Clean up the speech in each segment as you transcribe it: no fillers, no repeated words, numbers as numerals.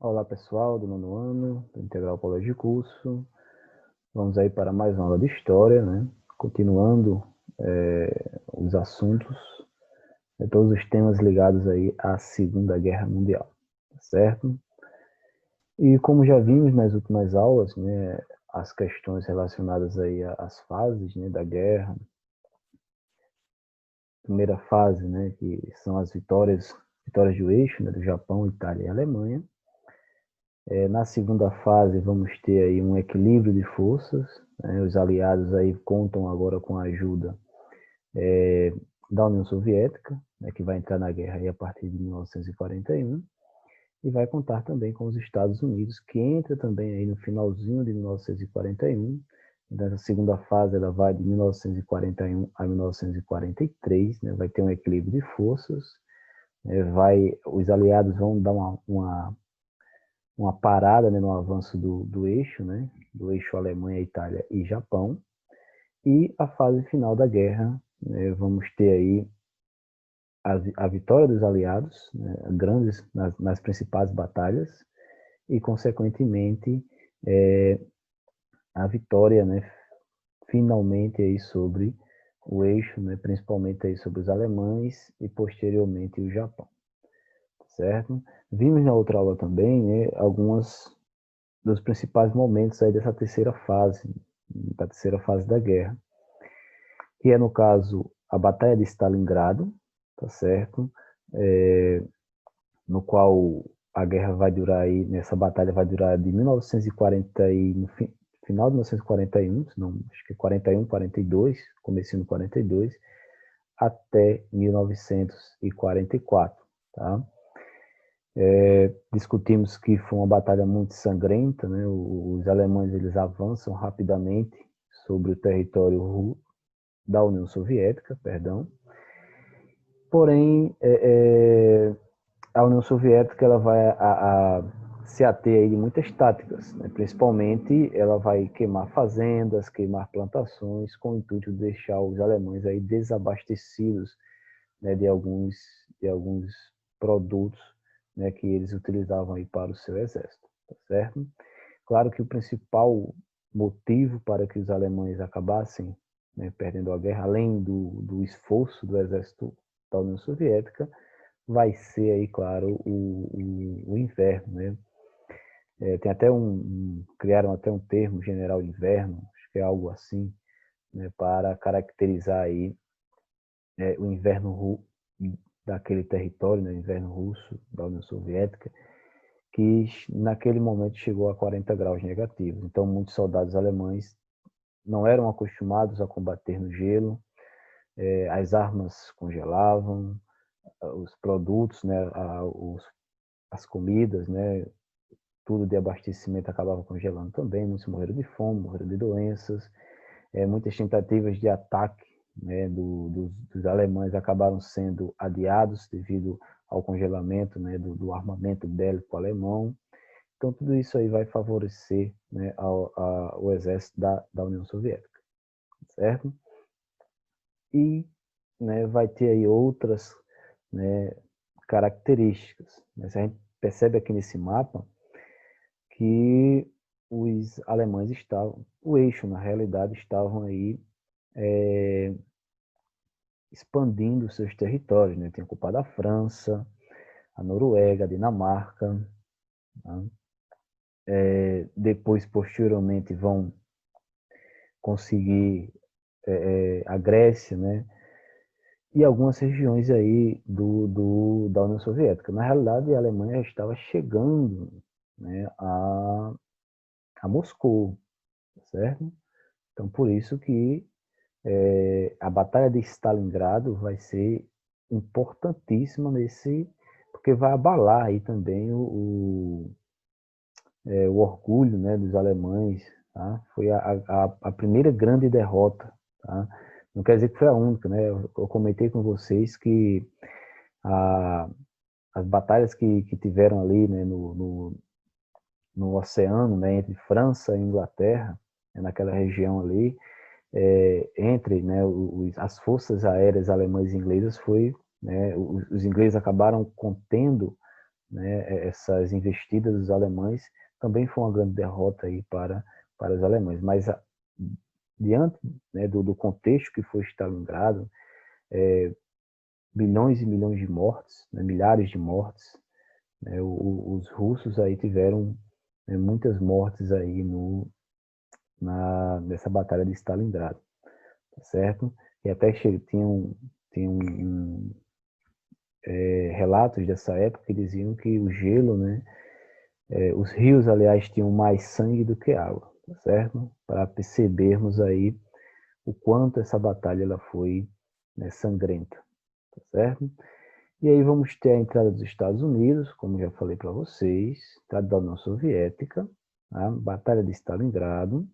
Olá pessoal do nono ano, do Integral Colégio de Curso. Vamos aí para mais uma aula de História, né? Continuando os assuntos, todos os temas ligados aí à Segunda Guerra Mundial, certo? E como já vimos nas últimas aulas, né, as questões relacionadas aí às fases, né, da guerra. Primeira fase, né, que são as vitórias do eixo, né, do Japão, Itália e Alemanha. Na segunda fase, vamos ter aí um equilíbrio de forças, né? Os aliados aí contam agora com a ajuda da União Soviética, né, que vai entrar na guerra aí a partir de 1941, e vai contar também com os Estados Unidos, que entra também aí no finalzinho de 1941. Então, essa segunda fase ela vai de 1941 a 1943, né? Vai ter um equilíbrio de forças, né? Os aliados vão dar uma parada, né, no avanço do eixo, né, do eixo Alemanha, Itália e Japão. E a fase final da guerra, né, vamos ter aí a vitória dos aliados, né, grandes nas principais batalhas, e consequentemente a vitória, né, finalmente aí sobre o eixo, né, principalmente aí sobre os alemães e posteriormente o Japão, certo? Vimos na outra aula também, né, algumas dos principais momentos aí dessa terceira fase, da terceira fase da guerra, que é, no caso, a Batalha de Stalingrado, tá certo? No qual a guerra vai durar aí, nessa batalha vai durar de 1940 no final de 1941, não, acho que 41, 42, comecinho de 42, até 1944, tá? Discutimos que foi uma batalha muito sangrenta, né? Os alemães eles avançam rapidamente sobre o território da União Soviética, perdão. Porém, a União Soviética ela vai se ater aí de muitas táticas, né? Principalmente ela vai queimar fazendas, queimar plantações, com o intuito de deixar os alemães aí desabastecidos, né, de alguns produtos, né, que eles utilizavam aí para o seu exército, tá certo? Claro que o principal motivo para que os alemães acabassem, né, perdendo a guerra, além do esforço do exército da União Soviética, vai ser aí, claro, o inverno, né? Tem até criaram até um termo, general inverno, acho que é algo assim, né, para caracterizar aí o inverno daquele território, né, o inverno russo da União Soviética, que naquele momento chegou a 40 graus negativos. Então, muitos soldados alemães não eram acostumados a combater no gelo, as armas congelavam, os produtos, né, as comidas, né, tudo de abastecimento acabava congelando também. Muitos morreram de fome, morreram de doenças. Muitas tentativas de ataque, né, dos alemães acabaram sendo adiados devido ao congelamento, né, do armamento bélico alemão. Então, tudo isso aí vai favorecer, né, o exército da União Soviética, certo? E, né, vai ter aí outras, né, características. Mas a gente percebe aqui nesse mapa que os alemães estavam, o eixo, na realidade, estavam aí expandindo seus territórios, né? Tem ocupado a França, a Noruega, a Dinamarca, né? Depois, posteriormente, vão conseguir a Grécia, né? E algumas regiões aí da União Soviética. Na realidade, a Alemanha estava chegando, né, a Moscou, certo? Então, por isso que a Batalha de Stalingrado vai ser importantíssima porque vai abalar aí também o orgulho, né, dos alemães, tá? Foi a primeira grande derrota, tá? Não quer dizer que foi a única, né? Eu comentei com vocês que a, as batalhas que tiveram ali, né, no oceano, né, entre França e Inglaterra, né, naquela região ali, entre, né, as forças aéreas alemãs e inglesas foi, né, os ingleses acabaram contendo, né, essas investidas dos alemães, também foi uma grande derrota aí para os alemães. Mas diante, né, do contexto que foi Stalingrado, milhões e milhões de mortes, né, milhares de mortes, né, os russos aí tiveram, né, muitas mortes aí nessa batalha de Stalingrado, tá certo? E até tinham relatos dessa época que diziam que o gelo, né, os rios, aliás, tinham mais sangue do que água, tá certo? Para percebermos aí o quanto essa batalha ela foi, né, sangrenta, tá certo? E aí vamos ter a entrada dos Estados Unidos, como já falei para vocês, entrada da União Soviética, a Batalha de Stalingrado.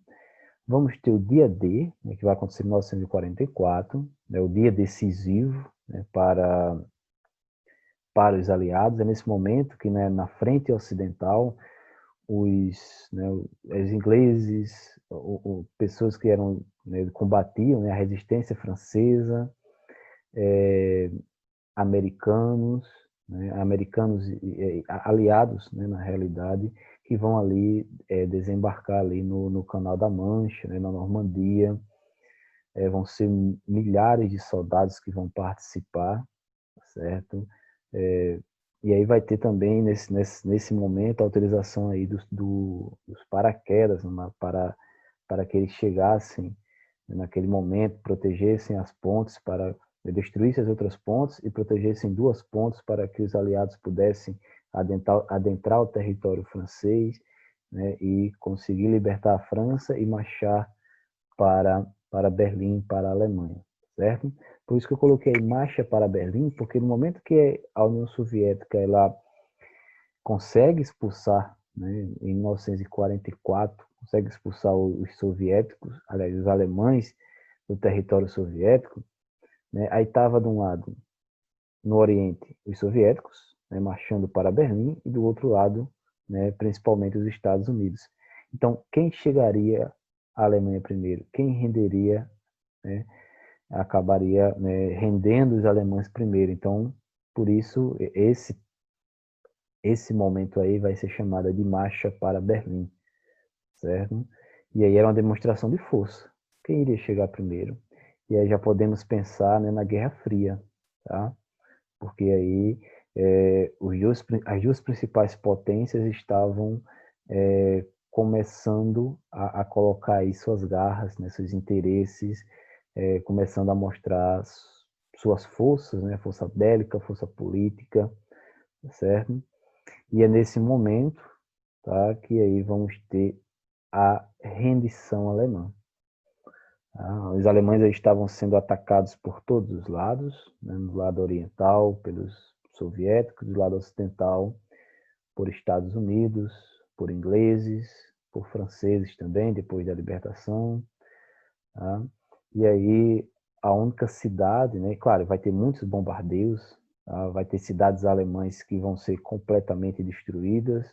Vamos ter o dia D, né, que vai acontecer em 1944, né, o dia decisivo, né, para os aliados. É nesse momento que, né, na frente ocidental, né, os ingleses, pessoas que eram, né, combatiam, né, a resistência francesa, americanos, né, americanos aliados, né, na realidade, que vão ali desembarcar ali no Canal da Mancha, né, na Normandia. Vão ser milhares de soldados que vão participar, certo? E aí vai ter também, nesse momento, a autorização aí dos paraquedas, né, para que eles chegassem, né, naquele momento, protegessem as pontes, para destruíssem as outras pontes e protegessem duas pontes para que os aliados pudessem adentrar o território francês, né, e conseguir libertar a França e marchar para Berlim, para a Alemanha, certo? Por isso que eu coloquei marcha para Berlim, porque no momento que a União Soviética ela consegue expulsar, né, em 1944, consegue expulsar os soviéticos, aliás, os alemães do território soviético, né, aí estava de um lado, no Oriente, os soviéticos, né, marchando para Berlim, e do outro lado, né, principalmente os Estados Unidos. Então, quem chegaria à Alemanha primeiro? Quem renderia, né, acabaria, né, rendendo os alemães primeiro. Então, por isso, esse momento aí vai ser chamada de Marcha para Berlim, certo? E aí era uma demonstração de força. Quem iria chegar primeiro? E aí já podemos pensar, né, na Guerra Fria, tá? Porque aí as duas principais potências estavam começando a colocar aí suas garras, né, seus interesses, começando a mostrar suas forças, né, força bélica, força política, certo? E é nesse momento, tá, que aí vamos ter a rendição alemã. Tá? Os alemães estavam sendo atacados por todos os lados, né, no lado oriental pelos soviéticos, do lado ocidental por Estados Unidos, por ingleses, por franceses também, depois da libertação. Tá? E aí a única cidade, né, claro, vai ter muitos bombardeios, tá? Vai ter cidades alemãs que vão ser completamente destruídas,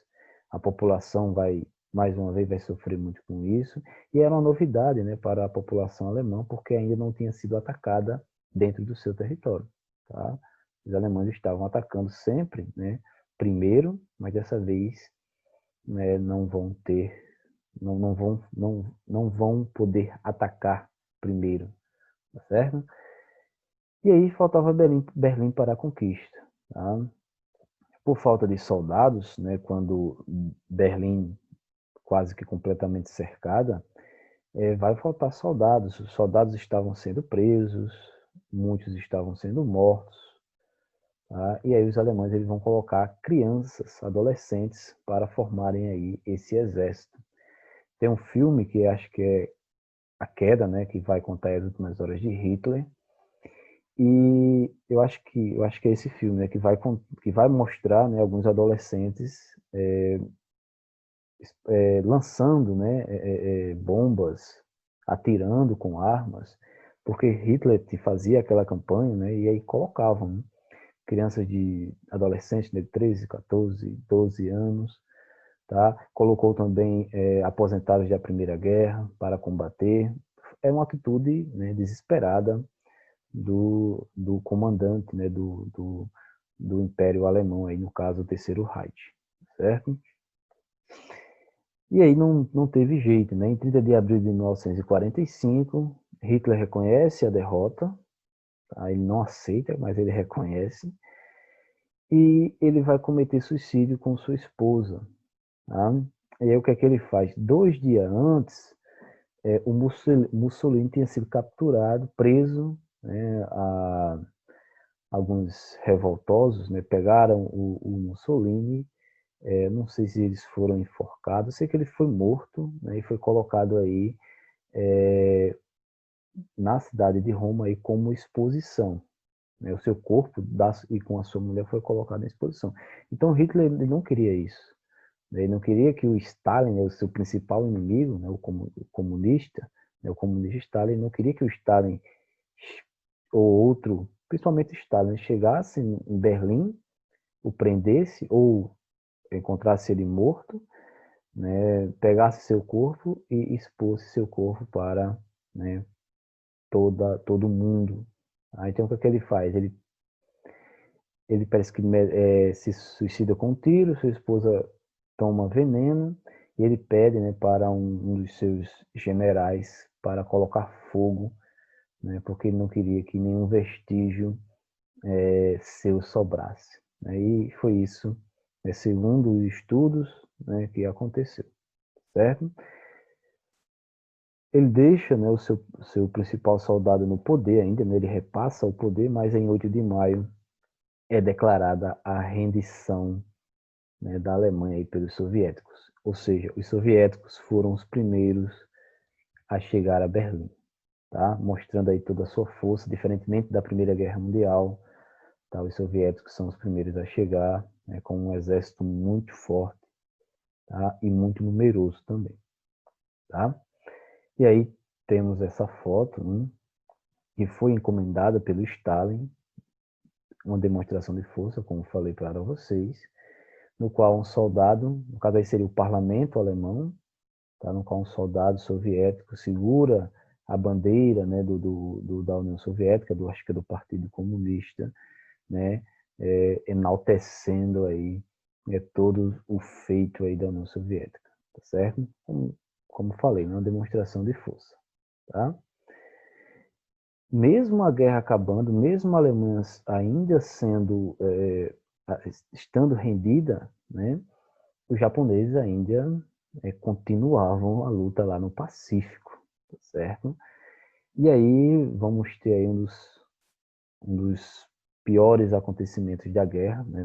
a população vai, mais uma vez, vai sofrer muito com isso, e era uma novidade, né, para a população alemã, porque ainda não tinha sido atacada dentro do seu território. Tá? Os alemães estavam atacando sempre, né, primeiro, mas dessa vez, né, não vão poder atacar primeiro, tá certo? E aí faltava Berlim para a conquista. Tá? Por falta de soldados, né, quando Berlim quase que completamente cercada, vai faltar soldados. Os soldados estavam sendo presos, muitos estavam sendo mortos. Tá? E aí os alemães eles vão colocar crianças, adolescentes, para formarem aí esse exército. Tem um filme que acho que é A Queda, né, que vai contar as últimas horas de Hitler. E eu acho que é esse filme, né, que vai mostrar, né, alguns adolescentes lançando, né, bombas, atirando com armas, porque Hitler fazia aquela campanha, né, e aí colocavam, né, crianças adolescentes de 13, 14, 12 anos, tá? Colocou também aposentados da Primeira Guerra para combater. É uma atitude, né, desesperada do comandante, né, do Império Alemão, aí, no caso, o Terceiro Reich, certo? E aí não teve jeito, né? Em 30 de abril de 1945, Hitler reconhece a derrota, tá? Ele não aceita, mas ele reconhece, e ele vai cometer suicídio com sua esposa, tá? E aí o que é que ele faz? 2 dias antes, o Mussolini tinha sido capturado, preso, né? Alguns revoltosos, né? Pegaram o Mussolini, não sei se eles foram enforcados, sei que ele foi morto, né? E foi colocado aí na cidade de Roma aí como exposição, né? O seu corpo e com a sua mulher foi colocado em exposição. Então Hitler ele não queria isso. Ele não queria que o Stalin, né, o seu principal inimigo, né, o comunista, né, o comunista Stalin, não queria que o Stalin ou outro, principalmente Stalin, chegasse em Berlim, o prendesse ou encontrasse ele morto, né, pegasse seu corpo e expôs seu corpo para, né, todo mundo. Então o que, é que ele faz? Ele parece que se suicida com um tiro, sua esposa toma veneno e ele pede, né, para um dos seus generais para colocar fogo, né, porque ele não queria que nenhum vestígio seu sobrasse. Né, e foi isso, né, segundo os estudos, né, que aconteceu, certo? Ele deixa, né, o seu principal soldado no poder ainda, né, ele repassa o poder, mas em 8 de maio é declarada a rendição, né, da Alemanha aí pelos soviéticos. Ou seja, os soviéticos foram os primeiros a chegar a Berlim, tá? Mostrando aí toda a sua força, diferentemente da Primeira Guerra Mundial, tá? Os soviéticos são os primeiros a chegar, né, com um exército muito forte, tá? E muito numeroso também, tá? E aí temos essa foto, né, que foi encomendada pelo Stalin, uma demonstração de força, como falei para vocês, no qual um soldado, no caso aí seria o parlamento alemão, tá, no qual um soldado soviético segura a bandeira, né, da União Soviética, acho que é do Partido Comunista, né, enaltecendo aí todo o feito aí da União Soviética, tá certo? Como falei, uma demonstração de força, tá? Mesmo a guerra acabando, mesmo a Alemanha ainda estando rendida, né, os japoneses ainda continuavam a luta lá no Pacífico, tá certo? E aí vamos ter aí um dos piores acontecimentos da guerra, né?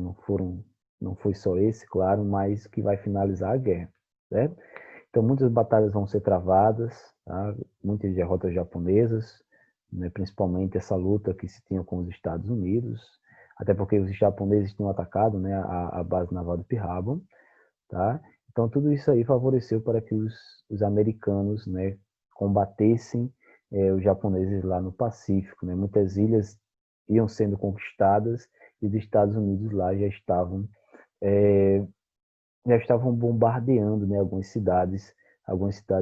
Não foi só esse, claro, mas que vai finalizar a guerra, certo? Então muitas batalhas vão ser travadas, tá? Muitas derrotas japonesas, né? Principalmente essa luta que se tinha com os Estados Unidos, até porque os japoneses tinham atacado, né, a base naval de Pearl Harbor, tá? Então tudo isso aí favoreceu para que os americanos, né, combatessem os japoneses lá no Pacífico, né? Muitas ilhas iam sendo conquistadas e os Estados Unidos lá é, já estavam bombardeando, né, algumas cidades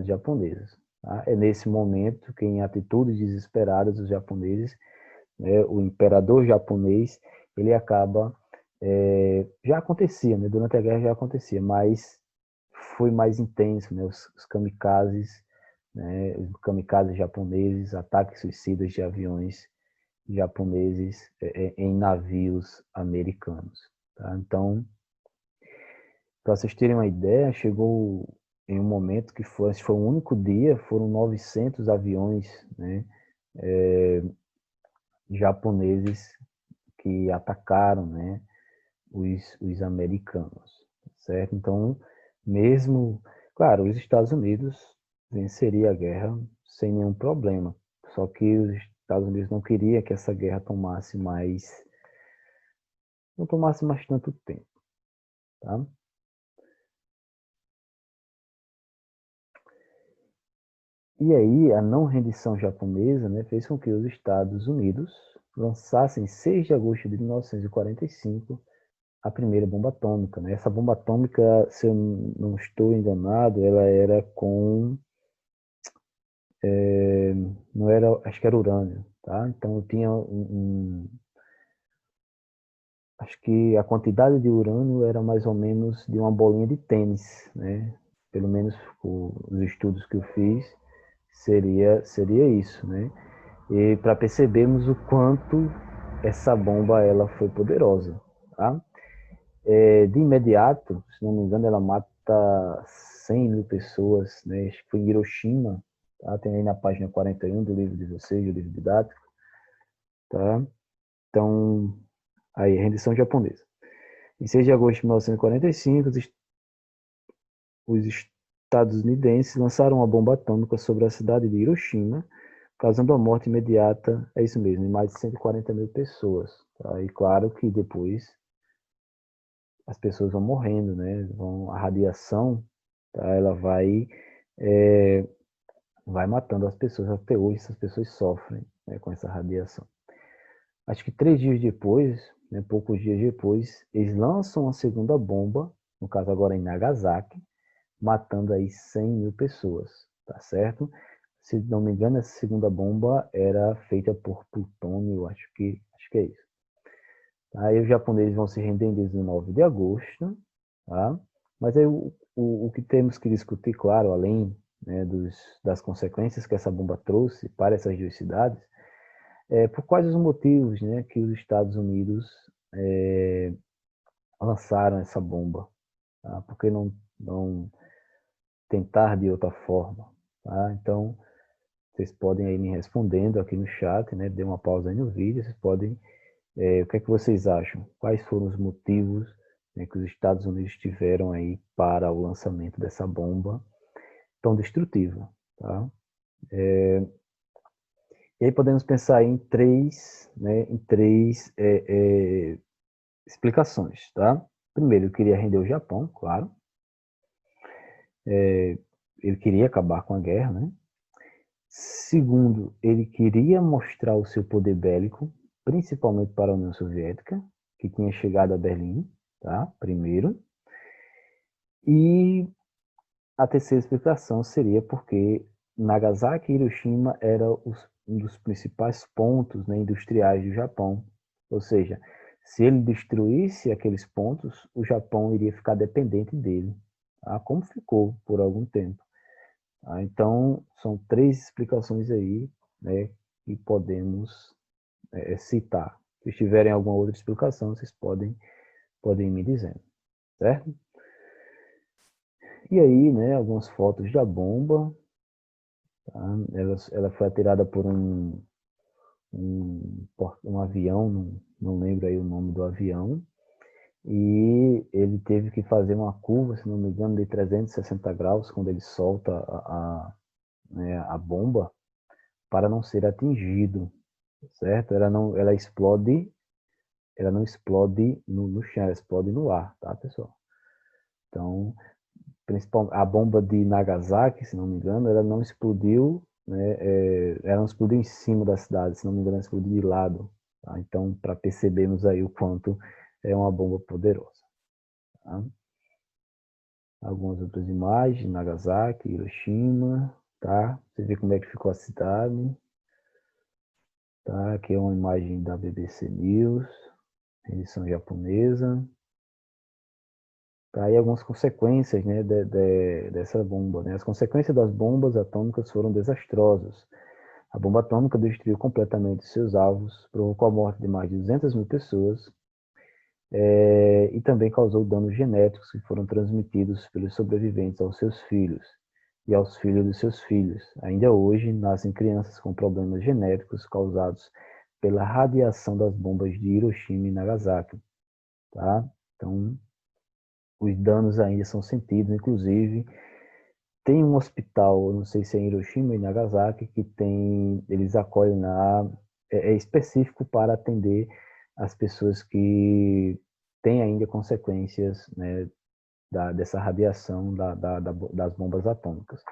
japonesas. Tá? É nesse momento que, em atitudes desesperadas, os japoneses, né, o imperador japonês, ele acaba já acontecia, né? Durante a guerra já acontecia, mas foi mais intenso, né? Os kamikazes, né? Os kamikazes japoneses, ataques suicidas de aviões japoneses em navios americanos. Tá? Então, para vocês terem uma ideia, chegou em um momento que foi o único dia, foram 900 aviões, né, japoneses que atacaram, né, os americanos, certo? Então, mesmo, claro, os Estados Unidos venceria a guerra sem nenhum problema, só que os Estados Unidos não queria que essa guerra não tomasse mais tanto tempo, tá? E aí, a não rendição japonesa, né, fez com que os Estados Unidos lançassem, em 6 de agosto de 1945, a primeira bomba atômica. Né? Essa bomba atômica, se eu não estou enganado, ela era com... não era, acho que era urânio. Tá? Então, tinha acho que a quantidade de urânio era mais ou menos de uma bolinha de tênis, né? Pelo menos os estudos que eu fiz, seria isso, né? E para percebermos o quanto essa bomba ela foi poderosa, tá? De imediato, se não me engano, ela mata 100 mil pessoas, né? Acho que foi em Hiroshima, tá? Tem aí na página 41 do livro de vocês, do livro didático, tá? Então, aí, rendição japonesa. Em 6 de agosto de 1945, os estadunidenses lançaram uma bomba atômica sobre a cidade de Hiroshima, causando a morte imediata, é isso mesmo, de mais de 140 mil pessoas. Tá? E claro que depois as pessoas vão morrendo, né? A radiação, tá? Ela vai matando as pessoas. Até hoje, essas pessoas sofrem, né, com essa radiação. Acho que 3 dias depois, né, poucos dias depois, eles lançam a segunda bomba, no caso agora em Nagasaki, matando aí 100 mil pessoas, tá certo? Se não me engano, essa segunda bomba era feita por plutônio, acho que é isso. Aí os japoneses vão se render em 19 de agosto, tá? Mas aí o que temos que discutir, claro, além, né, das consequências que essa bomba trouxe para essas duas cidades, por quais os motivos, né, que os Estados Unidos lançaram essa bomba, tá? Por que não tentar de outra forma, tá? Então, vocês podem aí me respondendo aqui no chat, né? Dê uma pausa aí no vídeo, vocês podem, o que é que vocês acham? Quais foram os motivos, né, que os Estados Unidos tiveram aí para o lançamento dessa bomba tão destrutiva, tá? E aí podemos pensar em três, né, explicações, tá? Primeiro, eu queria render o Japão, claro. Ele queria acabar com a guerra, né? Segundo, ele queria mostrar o seu poder bélico, principalmente para a União Soviética, que tinha chegado a Berlim, tá? Primeiro. E a terceira explicação seria porque Nagasaki e Hiroshima eram um dos principais pontos, né, industriais do Japão. Ou seja, se ele destruísse aqueles pontos, o Japão iria ficar dependente dele, tá? Como ficou por algum tempo. Tá? Então, são três explicações aí, né, que podemos citar. Se tiverem alguma outra explicação, vocês podem me dizendo, certo? E aí, né, algumas fotos da bomba. Tá? Ela foi atirada por um avião, não lembro aí o nome do avião, e ele teve que fazer uma curva, se não me engano, de 360 graus quando ele solta né, a bomba para não ser atingido, certo? Ela não explode no chão, ela explode no ar, tá, pessoal? Então, a bomba de Nagasaki, se não me engano, ela não explodiu, né, ela não explodiu em cima da cidade, se não me engano, ela explodiu de lado. Tá? Então, para percebermos aí o quanto é uma bomba poderosa. Tá? Algumas outras imagens, Nagasaki, Hiroshima, tá? Você vê como é que ficou a cidade. Tá? Aqui é uma imagem da BBC News, edição japonesa. Tá? E algumas consequências, né, dessa bomba. Né? As consequências das bombas atômicas foram desastrosas. A bomba atômica destruiu completamente seus alvos, provocou a morte de mais de 200 mil pessoas e também causou danos genéticos que foram transmitidos pelos sobreviventes aos seus filhos e aos filhos dos seus filhos. Ainda hoje, nascem crianças com problemas genéticos causados pela radiação das bombas de Hiroshima e Nagasaki. Tá? Então, os danos ainda são sentidos, inclusive tem um hospital, não sei se é em Hiroshima e Nagasaki, que eles acolhem lá, é específico para atender as pessoas que têm ainda consequências, né, dessa radiação das bombas atômicas.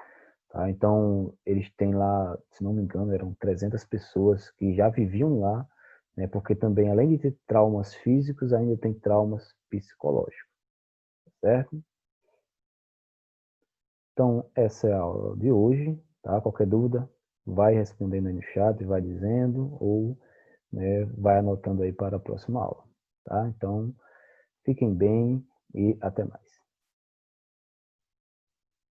Tá? Então, eles têm lá, se não me engano, eram 300 pessoas que já viviam lá, né, porque também, além de ter traumas físicos, ainda tem traumas psicológicos, certo? Então, essa é a aula de hoje, tá? Qualquer dúvida, vai respondendo aí no chat, vai dizendo, ou, né, vai anotando aí para a próxima aula. tá? Então, fiquem bem e até mais.